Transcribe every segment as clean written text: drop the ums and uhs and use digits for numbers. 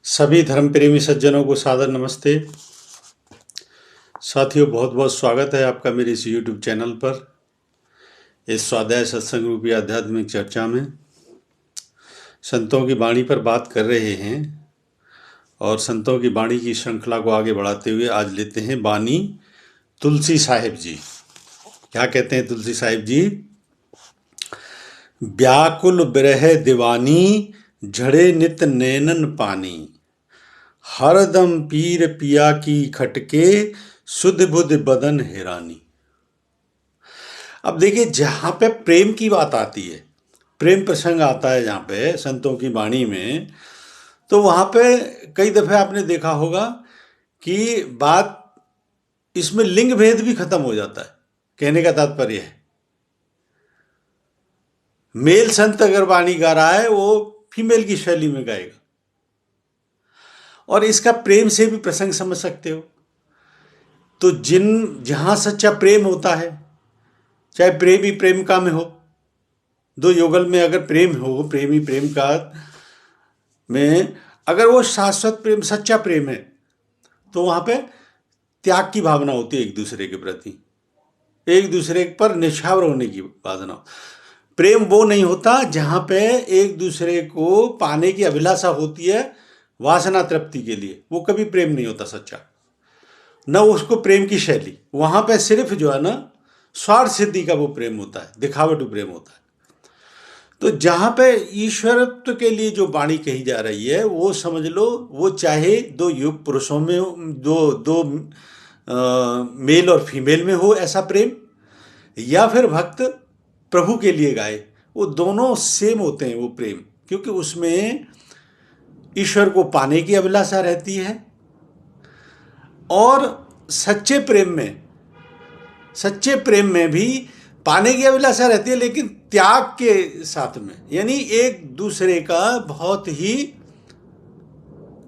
सभी धर्म प्रेमी सज्जनों को सादर नमस्ते। साथियों, बहुत बहुत स्वागत है आपका मेरे इस YouTube चैनल पर, इस स्वाध्याय सत्संग रूपी आध्यात्मिक चर्चा में। संतों की वाणी पर बात कर रहे हैं और संतों की वाणी की श्रृंखला को आगे बढ़ाते हुए आज लेते हैं वाणी तुलसी साहिब जी। क्या कहते हैं तुलसी साहिब जी? व्याकुल बिरह दीवानी, झड़े नित नैनन पानी, हरदम पीर पिया की खटके, सुध बुध बदन हिरानी। अब देखिए, जहां पे प्रेम की बात आती है, प्रेम प्रसंग आता है जहां पे संतों की वाणी में, तो वहां पे कई दफे आपने देखा होगा कि बात इसमें लिंग भेद भी खत्म हो जाता है। कहने का तात्पर्य है, मेल संत अगर वाणी गा रहा है वो फीमेल की शैली में गाएगा, और इसका प्रेम से भी प्रसंग समझ सकते हो। तो जहां सच्चा प्रेम होता है, चाहे प्रेमी प्रेमिका में हो, दो युगल में अगर प्रेम हो, प्रेमी प्रेमिका में अगर वो शाश्वत प्रेम, सच्चा प्रेम है, तो वहां पे त्याग की भावना होती है एक दूसरे के प्रति, एक दूसरे पर निछावर होने की भावना। प्रेम वो नहीं होता जहां पे एक दूसरे को पाने की अभिलाषा होती है वासना तृप्ति के लिए, वो कभी प्रेम नहीं होता सच्चा, न उसको प्रेम की शैली। वहां पे सिर्फ जो है ना, स्वार्थ सिद्धि का वो प्रेम होता है, दिखावटू प्रेम होता है। तो जहां पे ईश्वरत्व के लिए जो वाणी कही जा रही है, वो समझ लो, वो चाहे दो युग पुरुषों में हो, दो मेल और फीमेल में हो ऐसा प्रेम, या फिर भक्त प्रभु के लिए गाए, वो दोनों सेम होते हैं वो प्रेम, क्योंकि उसमें ईश्वर को पाने की अभिलाषा रहती है। और सच्चे प्रेम में भी पाने की अभिलाषा रहती है, लेकिन त्याग के साथ में, यानी एक दूसरे का बहुत ही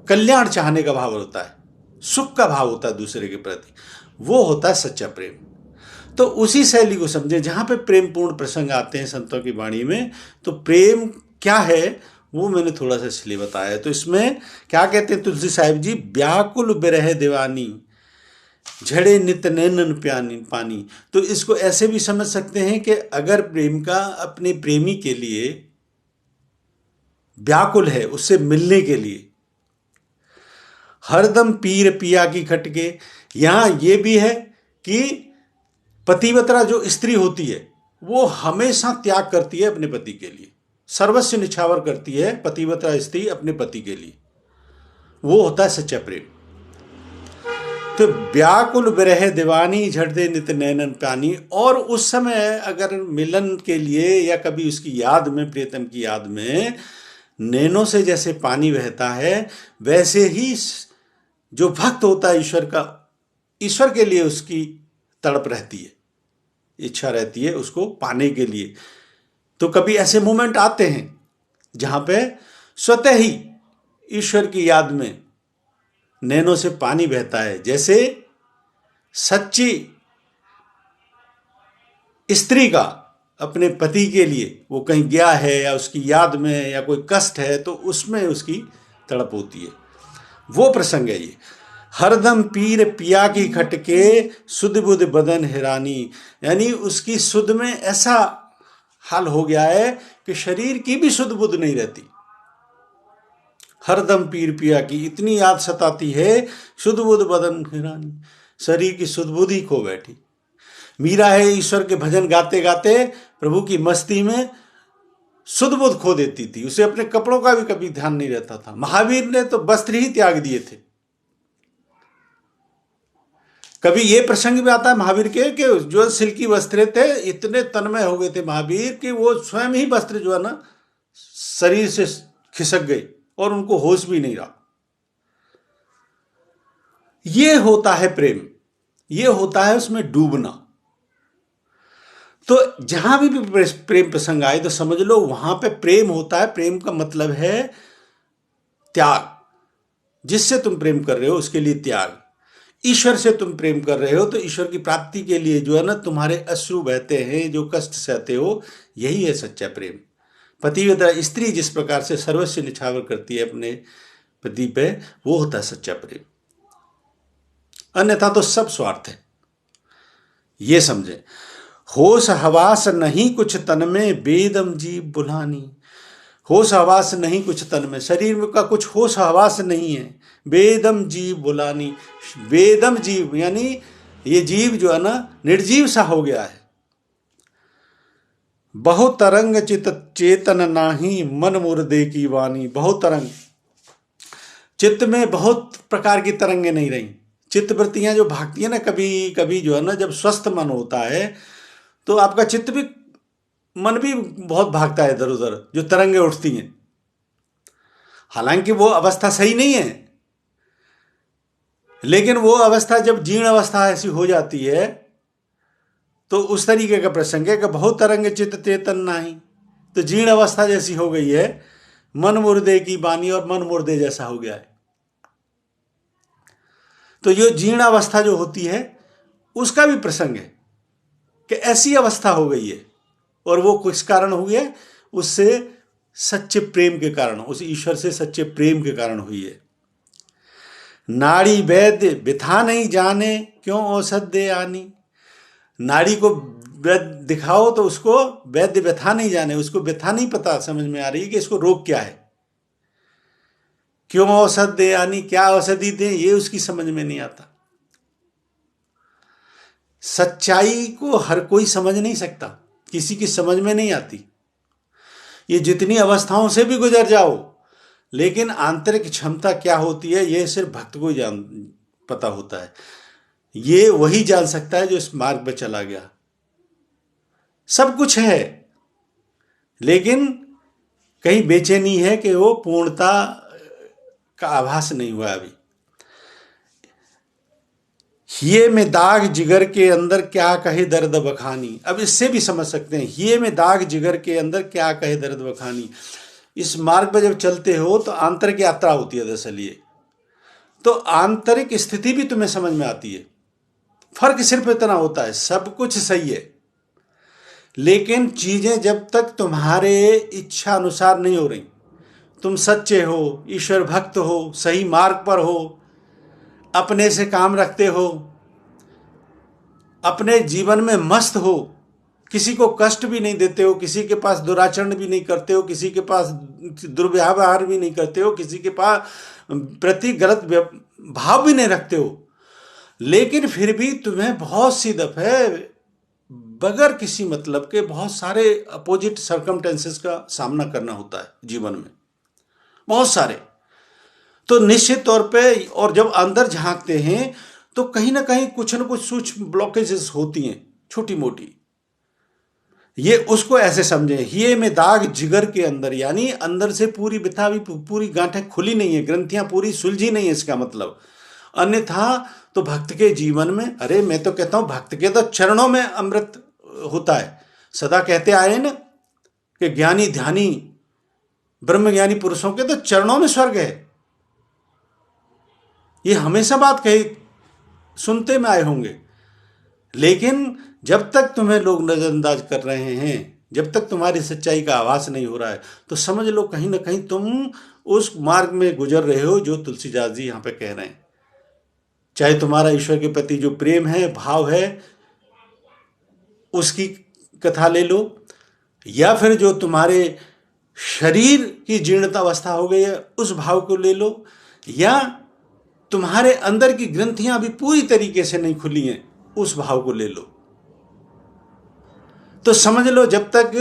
कल्याण चाहने का भाव होता है, सुख का भाव होता है दूसरे के प्रति, वो होता है सच्चा प्रेम। तो उसी शैली को समझें जहां पे प्रेम पूर्ण प्रसंग आते हैं संतों की वाणी में। तो प्रेम क्या है वो मैंने थोड़ा सा इसलिए बताया। तो इसमें क्या कहते हैं तुलसी साहिब जी? व्याकुल बिरह दीवानी, झड़े नित नैनन पानी। तो इसको ऐसे भी समझ सकते हैं कि अगर प्रेम का अपने प्रेमी के लिए व्याकुल है, उससे मिलने के लिए, हरदम पीर पिया की खटके। यहां यह भी है कि पतिव्रता जो स्त्री होती है वो हमेशा त्याग करती है अपने पति के लिए, सर्वस्व निछावर करती है पतिव्रता स्त्री अपने पति के लिए, वो होता है सच्चा प्रेम। तो व्याकुल बिरह दीवानी, झड़ते नित नैनन पानी। और उस समय अगर मिलन के लिए या कभी उसकी याद में, प्रियतम की याद में, नैनों से जैसे पानी बहता है, वैसे ही जो भक्त होता है ईश्वर का, ईश्वर के लिए उसकी तड़प रहती है, इच्छा रहती है उसको पाने के लिए। तो कभी ऐसे मोमेंट आते हैं जहां पे स्वतः ही ईश्वर की याद में नैनों से पानी बहता है, जैसे सच्ची स्त्री का अपने पति के लिए, वो कहीं गया है या उसकी याद में या कोई कष्ट है, तो उसमें उसकी तड़प होती है, वो प्रसंग है ये। हरदम पीर पिया की खटके, सुध बुध बदन हिरानी। यानी उसकी सुध में ऐसा हाल हो गया है कि शरीर की भी सुध बुध नहीं रहती। हरदम पीर पिया की इतनी याद सताती है, सुध बुध बदन हिरानी, शरीर की सुध बुध ही खो बैठी। मीरा है ईश्वर के भजन गाते गाते प्रभु की मस्ती में सुध बुध खो देती थी, उसे अपने कपड़ों का भी कभी ध्यान नहीं रहता था। महावीर ने तो वस्त्र ही त्याग दिए थे। कभी ये प्रसंग भी आता है महावीर के कि जो सिल्की वस्त्र थे, इतने तन्मय हो गए थे महावीर कि वो स्वयं ही वस्त्र जो है ना शरीर से खिसक गए और उनको होश भी नहीं रहा। ये होता है प्रेम, ये होता है उसमें डूबना। तो जहां भी प्रेम प्रसंग आए तो समझ लो वहां पे प्रेम होता है। प्रेम का मतलब है त्याग, जिससे तुम प्रेम कर रहे हो उसके लिए त्याग। ईश्वर से तुम प्रेम कर रहे हो तो ईश्वर की प्राप्ति के लिए जो है ना तुम्हारे अश्रु बहते हैं, जो कष्ट सहते हो, यही है सच्चा प्रेम। पतिव्रता स्त्री जिस प्रकार से सर्वस्व निछावर करती है अपने पति पे, वो होता है सच्चा प्रेम। अन्यथा तो सब स्वार्थ है। ये समझे, होश हवास नहीं कुछ तन में, बेदम जीव बुलानी। होश हवास नहीं कुछ तन में, शरीर में का कुछ होश हवास नहीं है। बेदम जीव बुलानी, बेदम जीव यानी ये जीव जो है ना निर्जीव सा हो गया है। बहु तरंग चित चेतन नाही, मन मुर्दे की वाणी। बहुत तरंग, चित्त में बहुत प्रकार की तरंगे नहीं रही। चित्त वृत्तियां जो भागती है ना, कभी कभी जो है ना, जब स्वस्थ मन होता है तो आपका चित्त भी, मन भी बहुत भागता है इधर उधर, जो तरंगे उठती हैं। हालांकि वो अवस्था सही नहीं है, लेकिन वो अवस्था जब जीर्ण अवस्था ऐसी हो जाती है तो उस तरीके का प्रसंग है कि बहुत तरंग चित्त चेतन नाही। तो जीर्ण अवस्था जैसी हो गई है, मन मुर्दे की बानी, और मन मुर्दे जैसा हो गया है। तो ये जीर्ण अवस्था जो होती है उसका भी प्रसंग है कि ऐसी अवस्था हो गई है, और वो किस कारण हुई है? उससे सच्चे प्रेम के कारण, उस ईश्वर से सच्चे प्रेम के कारण हुई है। नाड़ी वैद्य बिथा नहीं जाने, क्यों औषध दे आनी। नाड़ी को वैद्य दिखाओ तो उसको वैद्य व्यथा नहीं जाने, उसको व्यथा नहीं पता समझ में आ रही कि इसको रोग क्या है। क्यों औषध दे आनी, क्या औषधि दे, ये उसकी समझ में नहीं आता। सच्चाई को हर कोई समझ नहीं सकता, किसी की समझ में नहीं आती। ये जितनी अवस्थाओं से भी गुजर जाओ, लेकिन आंतरिक क्षमता क्या होती है ये सिर्फ भक्त को ही जान पता होता है। ये वही जान सकता है जो इस मार्ग पर चला गया। सब कुछ है, लेकिन कहीं बेचैनी है कि वो पूर्णता का आभास नहीं हुआ अभी। हिये में दाग जिगर के अंदर, क्या कहे दर्द बखानी। अब इससे भी समझ सकते हैं, हिये में दाग जिगर के अंदर, क्या कहे दर्द बखानी। इस मार्ग पर जब चलते हो तो आंतरिक यात्रा होती है दरअसल ये, तो आंतरिक स्थिति भी तुम्हें समझ में आती है। फर्क सिर्फ इतना होता है, सब कुछ सही है, लेकिन चीजें जब तक तुम्हारे इच्छा अनुसार नहीं हो रही, तुम सच्चे हो, ईश्वर भक्त हो, सही मार्ग पर हो, अपने से काम रखते हो, अपने जीवन में मस्त हो, किसी को कष्ट भी नहीं देते हो, किसी के पास दुराचरण भी नहीं करते हो, किसी के पास दुर्व्यवहार भी नहीं करते हो, किसी के पास प्रति गलत भाव भी नहीं रखते हो, लेकिन फिर भी तुम्हें बहुत सी दफे बगैर किसी मतलब के बहुत सारे अपोजिट सर्कमटेंसेस का सामना करना होता है जीवन में, बहुत सारे। तो निश्चित तौर पे, और जब अंदर झांकते हैं तो कहीं ना कहीं कुछ न कुछ सूक्ष्म ब्लॉकेजेस होती हैं, छोटी मोटी। ये उसको ऐसे समझें, हिये में दाग जिगर के अंदर, यानी अंदर से पूरी बिथावी, पूरी गांठें खुली नहीं है, ग्रंथियां पूरी सुलझी नहीं है, इसका मतलब। अन्यथा तो भक्त के जीवन में, अरे मैं तो कहता हूं भक्त के तो चरणों में अमृत होता है। सदा कहते आए ना कि ज्ञानी ध्यानी ब्रह्मज्ञानी पुरुषों के तो चरणों में स्वर्ग है। ये हमेशा बात कही सुनते में आए होंगे, लेकिन जब तक तुम्हें लोग नजरअंदाज कर रहे हैं, जब तक तुम्हारी सच्चाई का आभास नहीं हो रहा है, तो समझ लो कहीं ना कहीं तुम उस मार्ग में गुजर रहे हो जो तुलसीदास जी यहां पे कह रहे हैं। चाहे तुम्हारा ईश्वर के प्रति जो प्रेम है, भाव है, उसकी कथा ले लो, या फिर जो तुम्हारे शरीर की जीर्णता अवस्था हो गई है उस भाव को ले लो, या तुम्हारे अंदर की ग्रंथियां अभी पूरी तरीके से नहीं खुली हैं उस भाव को ले लो। तो समझ लो जब तक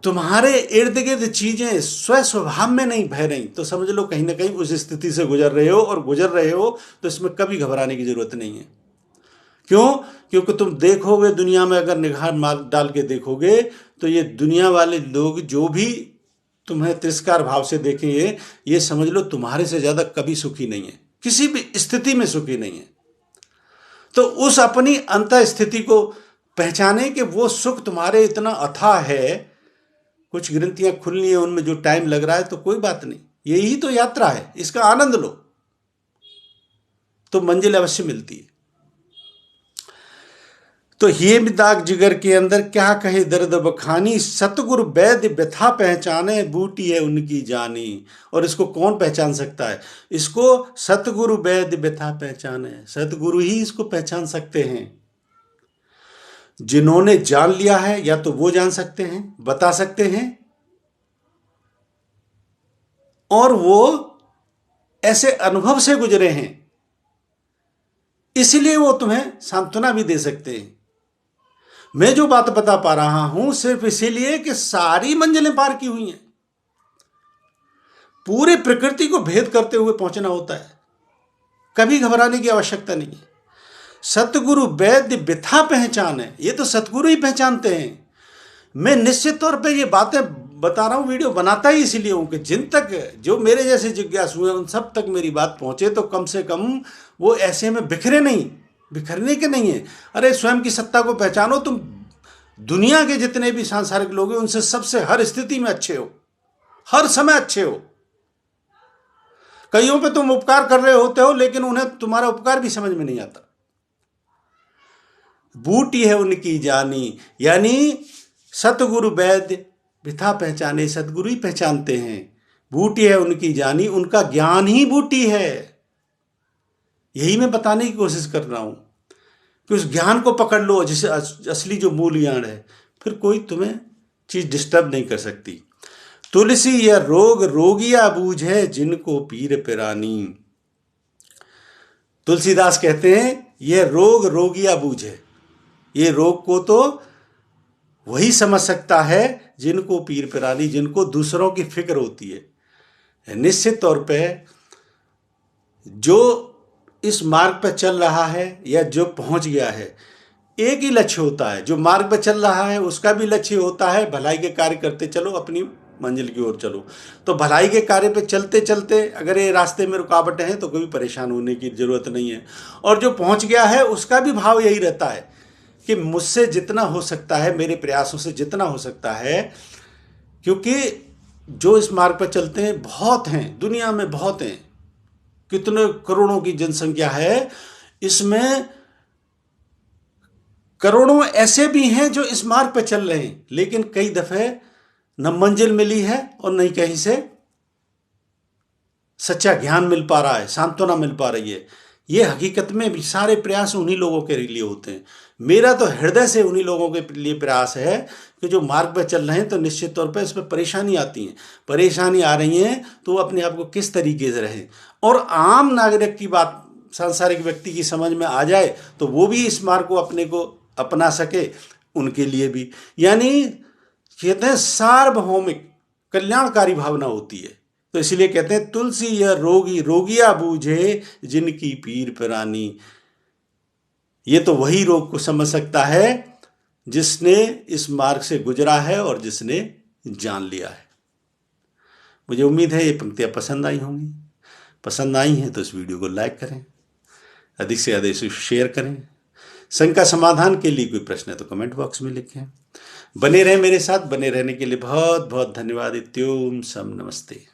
तुम्हारे इर्द गिर्द चीजें स्वभाव में नहीं बह रही, तो समझ लो कहीं ना कहीं उस स्थिति से गुजर रहे हो, और गुजर रहे हो तो इसमें कभी घबराने की जरूरत नहीं है। क्यों? क्योंकि तुम देखोगे दुनिया में, अगर निगाह मार डाल के देखोगे तो ये दुनिया वाले लोग जो भी तुम्हें तिरस्कार भाव से देखेंगे, ये समझ लो तुम्हारे से ज्यादा कभी सुखी नहीं है, किसी भी स्थिति में सुखी नहीं है। तो उस अपनी अंत स्थिति को पहचाने कि वो सुख तुम्हारे इतना अथाह है, कुछ ग्रंथियां खुलनी है, उनमें जो टाइम लग रहा है तो कोई बात नहीं, यही तो यात्रा है, इसका आनंद लो तो मंजिल अवश्य मिलती है। तो ये दाग जिगर के अंदर क्या कहे दर्द बखानी, सतगुरु वैद्य व्यथा पहचाने, बूटी है उनकी जानी। और इसको कौन पहचान सकता है? इसको सतगुरु वैद्य व्यथा पहचाने, सतगुरु ही इसको पहचान सकते हैं। जिन्होंने जान लिया है या तो वो जान सकते हैं, बता सकते हैं, और वो ऐसे अनुभव से गुजरे हैं, इसलिए वो तुम्हें सांत्वना भी दे सकते हैं। मैं जो बात बता पा रहा हूं सिर्फ इसीलिए कि सारी मंजिलें पार की हुई हैं। पूरे प्रकृति को भेद करते हुए पहुंचना होता है, कभी घबराने की आवश्यकता नहीं है। सतगुरु वैद्य व्यथा पहचान है, ये तो सतगुरु ही पहचानते हैं। मैं निश्चित तौर पे ये बातें बता रहा हूं, वीडियो बनाता ही इसीलिए हूं कि जिन तक जो मेरे जैसे जिज्ञासु हैं उन सब तक मेरी बात पहुंचे, तो कम से कम वो ऐसे में बिखरे नहीं, बिखरने के नहीं है। अरे स्वयं की सत्ता को पहचानो। तुम दुनिया के जितने भी सांसारिक लोग हैं उनसे सबसे हर स्थिति में अच्छे हो, हर समय अच्छे हो। कईयों पे तुम उपकार कर रहे होते हो लेकिन उन्हें तुम्हारा उपकार भी समझ में नहीं आता। बूटी है उनकी जानी, यानी सतगुरु वैद्य व्यथा पहचाने, सतगुरु ही पहचानते हैं। बूटी है उनकी जानी, उनका ज्ञान ही बूटी है। यही मैं बताने की कोशिश कर रहा हूं कि उस ज्ञान को पकड़ लो जिसे असली जो मूल ज्ञान है, फिर कोई तुम्हें चीज डिस्टर्ब नहीं कर सकती। तुलसी यह रोग रोगिया बूझे, जिनको पीर पिरानी। तुलसीदास कहते हैं यह रोग रोगिया बूझे, ये रोग को तो वही समझ सकता है जिनको पीर पिरानी, जिनको दूसरों की फिक्र होती है। निश्चित तौर पे जो इस मार्ग पर चल रहा है या जो पहुंच गया है, एक ही लक्ष्य होता है। जो मार्ग पर चल रहा है उसका भी लक्ष्य होता है भलाई के कार्य करते चलो, अपनी मंजिल की ओर चलो। तो भलाई के कार्य पे चलते चलते अगर ये रास्ते में रुकावटें हैं तो कोई परेशान होने की जरूरत नहीं है। और जो पहुंच गया है उसका भी भाव यही रहता है कि मुझसे जितना हो सकता है, मेरे प्रयासों से जितना हो सकता है, क्योंकि जो इस मार्ग पर चलते हैं बहुत हैं, दुनिया में बहुत हैं, कितने करोड़ों की जनसंख्या है, इसमें करोड़ों ऐसे भी हैं जो इस मार्ग पर चल रहे हैं लेकिन कई दफे न मंजिल मिली है और नहीं कहीं से सच्चा ज्ञान मिल पा रहा है, सांत्वना मिल पा रही है। ये हकीकत में भी सारे प्रयास उन्हीं लोगों के लिए होते हैं। मेरा तो हृदय से उन्हीं लोगों के लिए प्रयास है कि जो मार्ग पर चल रहे हैं तो निश्चित तौर पर इसमें परेशानी आती है, परेशानी आ रही है तो वो अपने आप को किस तरीके से रहें। और आम नागरिक की बात सांसारिक व्यक्ति की समझ में आ जाए तो वो भी इस मार्ग को अपने को अपना सके, उनके लिए भी, यानी कहते हैं सार्वभौमिक कल्याणकारी भावना होती है। तो इसलिए कहते हैं तुलसी यह रोगी रोगिया बूझे, जिनकी पीर पिरानी। ये तो वही रोग को समझ सकता है जिसने इस मार्ग से गुजरा है और जिसने जान लिया है। मुझे उम्मीद है ये पंक्तियां पसंद आई होंगी। पसंद आई हैं तो इस वीडियो को लाइक करें, अधिक से अधिक इसे शेयर करें। शंका समाधान के लिए कोई प्रश्न है तो कमेंट बॉक्स में लिखें। बने रहें मेरे साथ, बने रहने के लिए बहुत बहुत धन्यवाद। इत्योम सम नमस्ते।